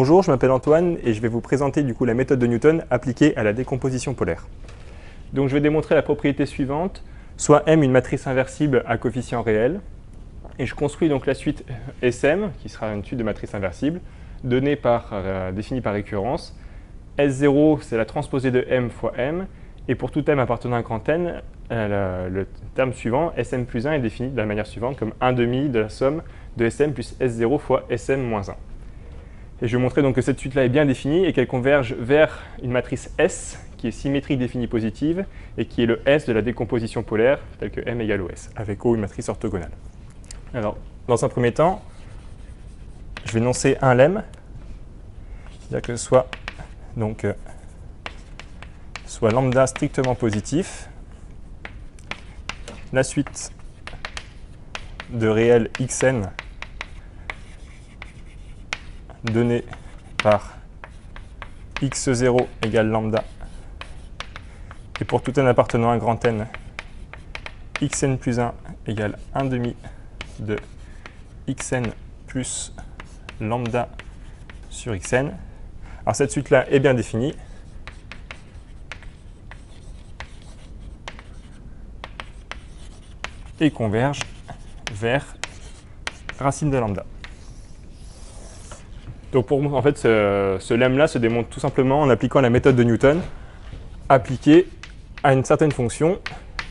Bonjour, je m'appelle Antoine et je vais vous présenter du coup la méthode de Newton appliquée à la décomposition polaire. Donc je vais démontrer la propriété suivante, soit M une matrice inversible à coefficient réel, et je construis donc la suite SM, qui sera une suite de matrices inversibles, définie par récurrence. S0, c'est la transposée de M fois M, et pour tout M appartenant à grand N, le terme suivant, Sm plus 1, est défini de la manière suivante, comme 1/2 de la somme de Sm plus S0 fois Sm moins 1. Et je vais montrer donc que cette suite-là est bien définie et qu'elle converge vers une matrice S qui est symétrique définie positive et qui est le S de la décomposition polaire, tel que M égale au S, avec O une matrice orthogonale. Alors, dans un premier temps, je vais énoncer un lemme, c'est-à-dire que soit lambda strictement positif, la suite de réel xn donnée par x0 égale lambda, et pour tout n appartenant à grand N, xn plus 1 égale 1/2 de xn plus lambda sur xn. Alors cette suite-là est bien définie. Et converge vers racine de lambda. Donc en fait, ce lemme-là se démontre tout simplement en appliquant la méthode de Newton, appliquée à une certaine fonction,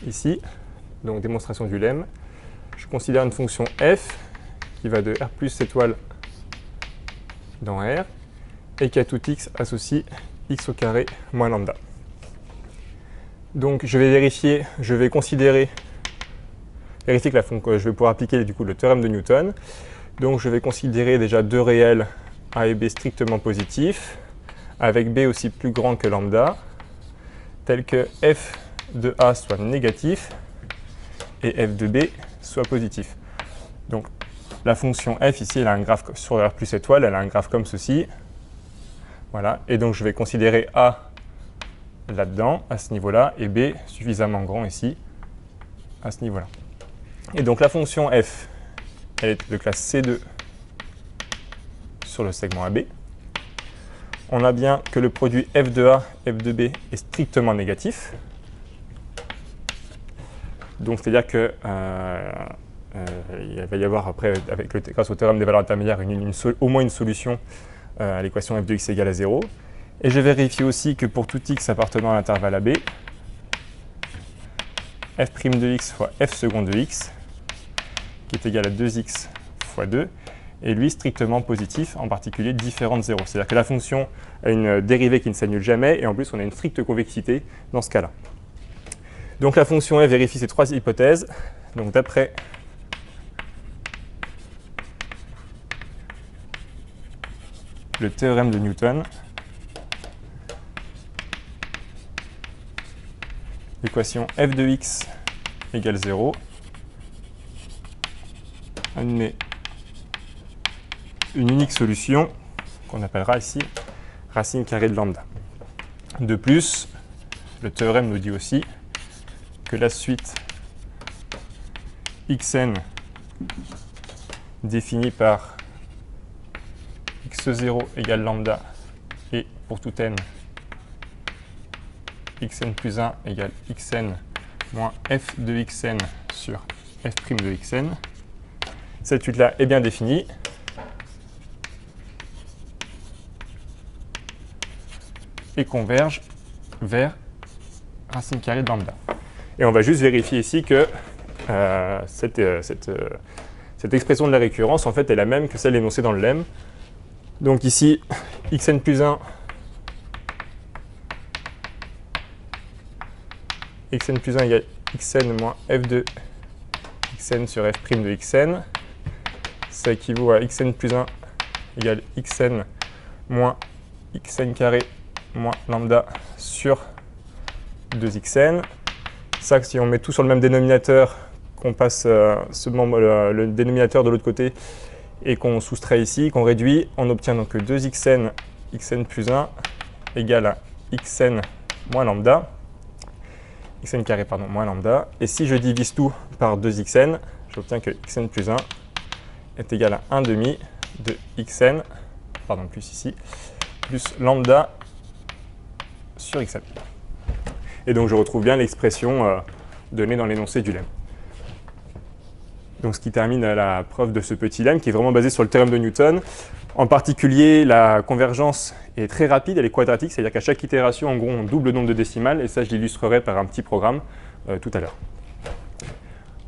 ici, donc démonstration du lemme. Je considère une fonction f qui va de r plus étoile dans R, et qui à tout x associe x au carré moins lambda. Donc je vais vérifier que je vais pouvoir appliquer du coup le théorème de Newton. Donc je vais considérer déjà deux réels a et b strictement positifs, avec b aussi plus grand que lambda, tel que f de a soit négatif et f de b soit positif. Donc la fonction f ici, elle a un graphe sur r plus étoile, elle a un graphe comme ceci. Voilà, et donc je vais considérer a là-dedans, à ce niveau-là, et b suffisamment grand ici, à ce niveau-là. Et donc la fonction f, elle est de classe C2 sur le segment AB. On a bien que le produit f de A, f de B est strictement négatif. Donc c'est-à-dire que il va y avoir après, grâce au théorème des valeurs intermédiaires, au moins une solution à l'équation f de x égale à 0. Et je vérifie aussi que pour tout x appartenant à l'intervalle AB, f' de x fois f second de x, qui est égal à 2x fois 2, est lui strictement positif, en particulier différent de 0. C'est-à-dire que la fonction a une dérivée qui ne s'annule jamais, et en plus on a une stricte convexité dans ce cas-là. Donc la fonction f vérifie ces trois hypothèses. Donc d'après le théorème de Newton, l'équation f de x égale 0 admet une unique solution qu'on appellera ici racine carrée de lambda. De plus, le théorème nous dit aussi que la suite xn définie par x0 égale lambda et pour tout n xn plus 1 égale xn moins f de xn sur f' de xn. Cette suite-là est bien définie. Et converge vers racine carrée de lambda. Et on va juste vérifier ici que cette expression de la récurrence, en fait, est la même que celle énoncée dans le lemme. Donc ici, xn plus 1 égale xn moins f de xn sur f' de xn. Ça équivaut à xn plus 1 égale xn moins xn carré moins lambda sur 2xn. Ça, si on met tout sur le même dénominateur, qu'on passe le dénominateur de l'autre côté et qu'on soustrait ici, qu'on réduit, on obtient donc que 2xn, xn plus 1 égale à xn moins lambda, xn carré pardon, moins lambda. Et si je divise tout par 2xn, j'obtiens que xn plus 1 est égal à 1/2 de xn pardon, plus ici, plus lambda sur xn. Et donc je retrouve bien l'expression donnée dans l'énoncé du lemme. Donc ce qui termine la preuve de ce petit lemme qui est vraiment basé sur le théorème de Newton. En particulier, la convergence est très rapide, elle est quadratique, c'est-à-dire qu'à chaque itération, en gros, on double le nombre de décimales, et ça, je l'illustrerai par un petit programme tout à l'heure.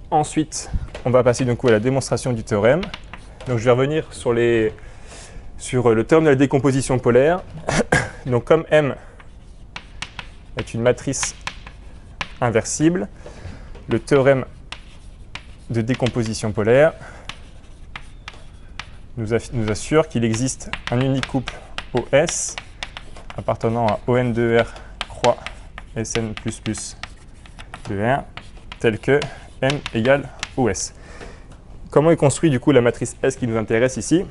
Ensuite, on va passer donc à la démonstration du théorème. Donc je vais revenir sur le théorème de la décomposition polaire. Donc comme M est une matrice inversible, le théorème de décomposition polaire nous assure qu'il existe un unique couple OS appartenant à ON de R croix SN++ de R tel que M égale OS. Comment est construite du coup la matrice S qui nous intéresse ici?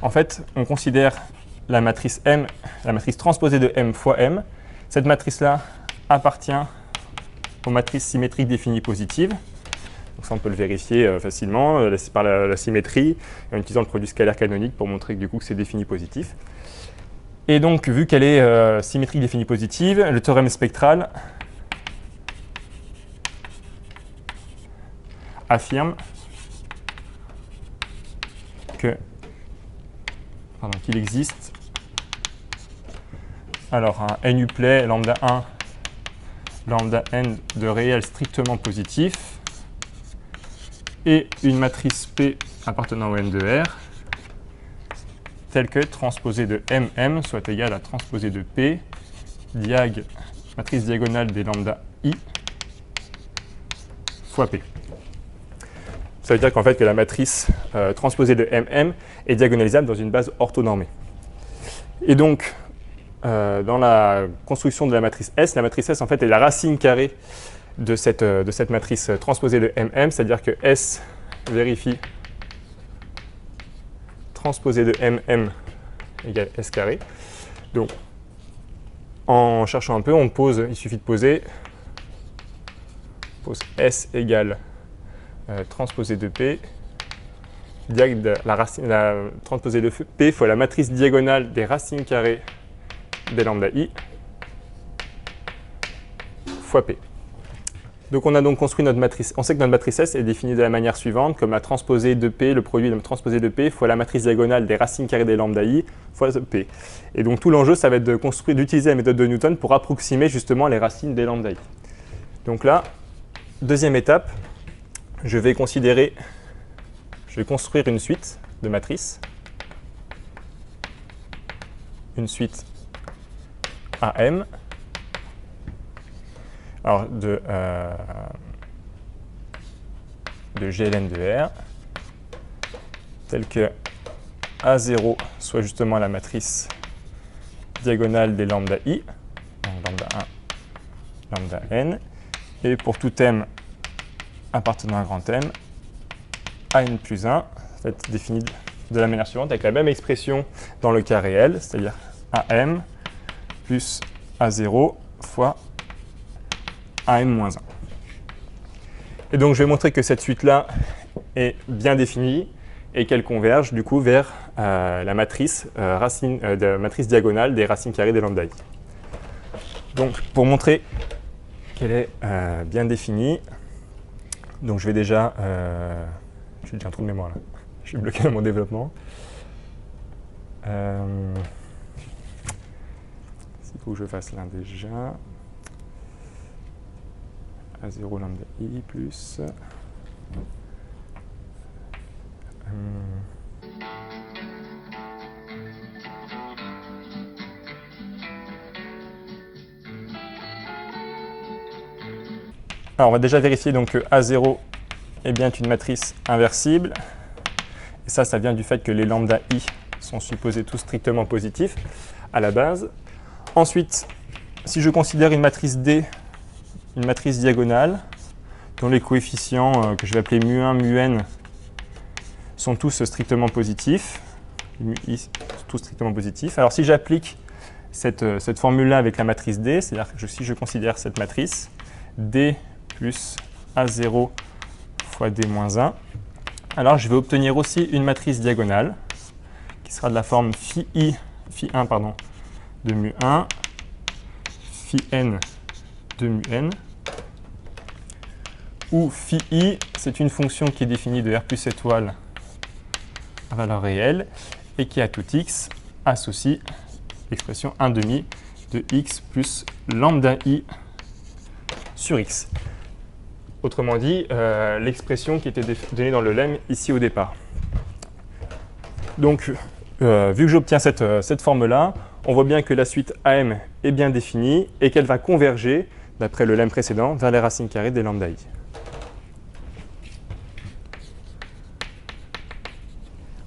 En fait, on considère la matrice M, la matrice transposée de M fois M. Cette matrice-là appartient aux matrices symétriques définies positives. Donc ça, on peut le vérifier facilement par la symétrie, en utilisant le produit scalaire canonique pour montrer que, du coup, que c'est défini positif. Et donc, vu qu'elle est symétrique définie positive, le théorème spectral affirme qu'il existe alors un n-uplet lambda 1, lambda n de réel strictement positif et une matrice P appartenant au n de R telle que transposée de MM soit égale à transposée de P, matrice diagonale des lambda I fois P. Ça veut dire qu'en fait que la matrice transposée de MM est diagonalisable dans une base orthonormée. Et donc, dans la construction de la matrice S en fait est la racine carrée de cette matrice transposée de MM, c'est-à-dire que S vérifie transposée de MM égale S carré. Donc, en cherchant un peu, il suffit de poser S égale transposée de P, la transposée de P fois la matrice diagonale des racines carrées des lambda I fois P. Donc on a donc construit notre matrice. On sait que notre matrice S est définie de la manière suivante, comme la transposée de P, le produit de la transposée de P fois la matrice diagonale des racines carrées des lambda I fois P. Et donc tout l'enjeu, ça va être d'utiliser la méthode de Newton pour approximer justement les racines des lambda I. Donc là, deuxième étape, je vais construire une suite de matrices, une suite AM, alors de GLN de R, telle que A0 soit justement la matrice diagonale des lambda I, donc lambda 1, lambda n, et pour tout M appartenant à grand M, AN plus 1, va être défini de la manière suivante, avec la même expression dans le cas réel, c'est-à-dire AM plus A0 fois AM-1. Et donc je vais montrer que cette suite-là est bien définie et qu'elle converge du coup vers la matrice, matrice diagonale des racines carrées des lambda I. Donc pour montrer qu'elle est bien définie, donc je vais déjà... j'ai déjà un trou de mémoire là, je suis bloqué dans mon développement. Il faut que je fasse l'un déjà. A0 lambda I plus... Alors on va déjà vérifier donc que A0 est bien une matrice inversible. Et ça vient du fait que les lambda I sont supposés tous strictement positifs à la base. Ensuite, si je considère une matrice D, une matrice diagonale, dont les coefficients que je vais appeler mu1, mu-n sont tous strictement positifs, mu-i sont tous strictement positifs. Alors si j'applique cette formule-là avec la matrice D, c'est-à-dire que si je considère cette matrice, D plus A0 fois D-1, alors je vais obtenir aussi une matrice diagonale qui sera de la forme phi1 pardon, de mu1, phi n de mu n, où phi I, c'est une fonction qui est définie de R plus étoile à valeur réelle et qui à tout x associe l'expression 1 demi de x plus lambda I sur x. Autrement dit, l'expression qui était donnée dans le lemme ici au départ. Donc, vu que j'obtiens cette forme-là, on voit bien que la suite AM est bien définie et qu'elle va converger, d'après le lemme précédent, vers les racines carrées des lambda I.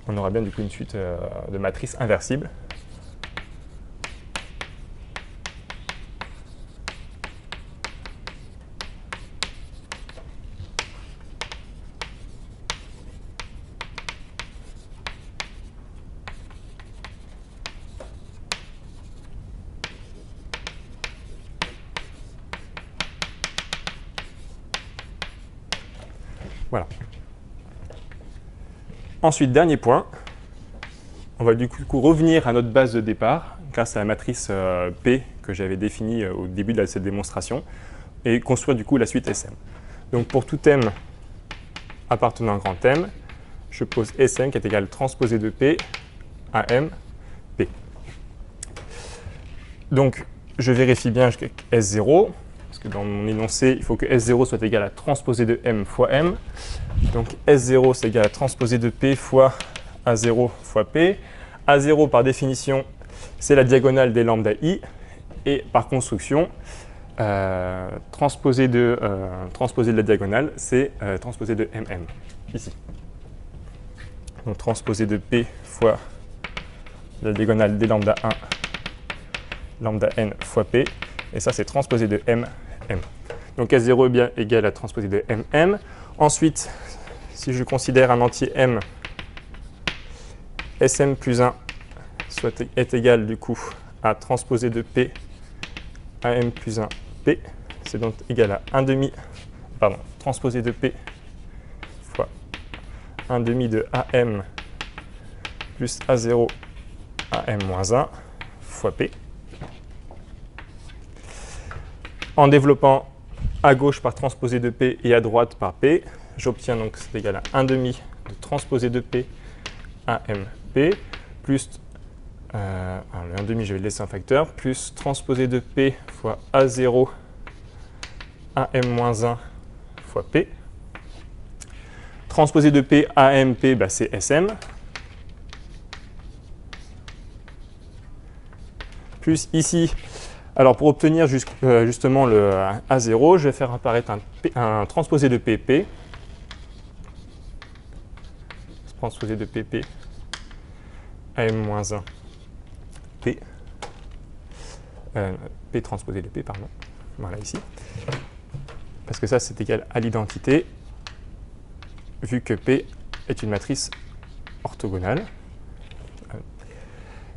On aura bien du coup une suite de matrices inversibles. Voilà. Ensuite, dernier point, on va du coup revenir à notre base de départ grâce à la matrice P que j'avais définie au début de cette démonstration et construire du coup la suite SM. Donc pour tout M appartenant à un grand M, je pose SM qui est égal à transposé de P à M P. Donc je vérifie bien jusqu'à S0. Parce que dans mon énoncé, il faut que S0 soit égal à transposé de M fois M. Donc S0, c'est égal à transposé de P fois A0 fois P. A0, par définition, c'est la diagonale des lambda I. Et par construction, transposé de la diagonale, c'est transposé de MM, ici. Donc transposé de P fois la diagonale des lambda 1, lambda N fois P. Et ça, c'est transposé de M. M. Donc S0 est bien égal à transposé de MM. Ensuite, si je considère un entier M, SM plus 1 est égal du coup à transposé de P à M plus 1 P. C'est donc égal à 1 demi, pardon, transposé de P fois 1 demi de AM plus A0 AM moins 1 fois P. En développant à gauche par transposé de P et à droite par P, j'obtiens donc c'est égal à 1 demi de transposé de P à MP plus, le 1 demi je vais le laisser en facteur, plus transposé de P fois A0 AM moins 1 fois P. Transposé de P à MP, bah, c'est SM. Plus ici, alors pour obtenir justement le A0, je vais faire apparaître un transposé de PP. Transposé de PP AM-1 P. P transposé de P, pardon. Voilà ici. Parce que ça, c'est égal à l'identité, vu que P est une matrice orthogonale.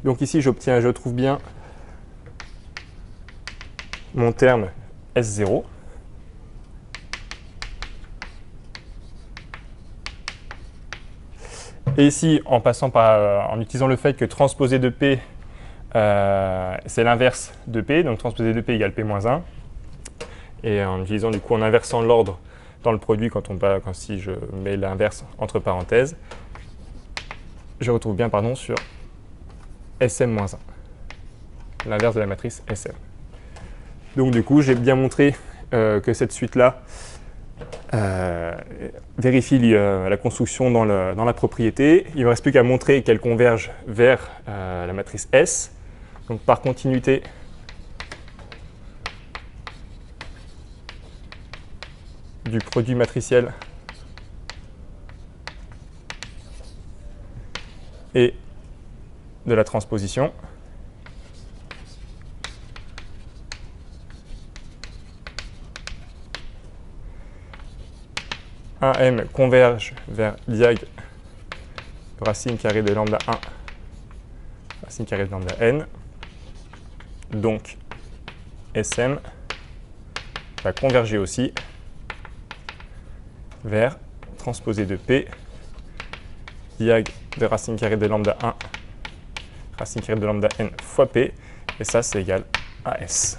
Donc ici, je trouve bien mon terme S0. Et ici, en utilisant le fait que transposé de P, c'est l'inverse de P, donc transposé de P égale P-1. Et en utilisant du coup en inversant l'ordre dans le produit si je mets l'inverse entre parenthèses, je retrouve bien sur SM-1, l'inverse de la matrice SM. Donc du coup, j'ai bien montré que cette suite-là vérifie la construction dans la propriété. Il ne me reste plus qu'à montrer qu'elle converge vers la matrice S. Donc par continuité, du produit matriciel et de la transposition. Un M converge vers diag racine carrée de lambda 1, racine carrée de lambda n. Donc SM va converger aussi vers transposé de P, diag de racine carrée de lambda 1, racine carrée de lambda n fois p, et ça c'est égal à S.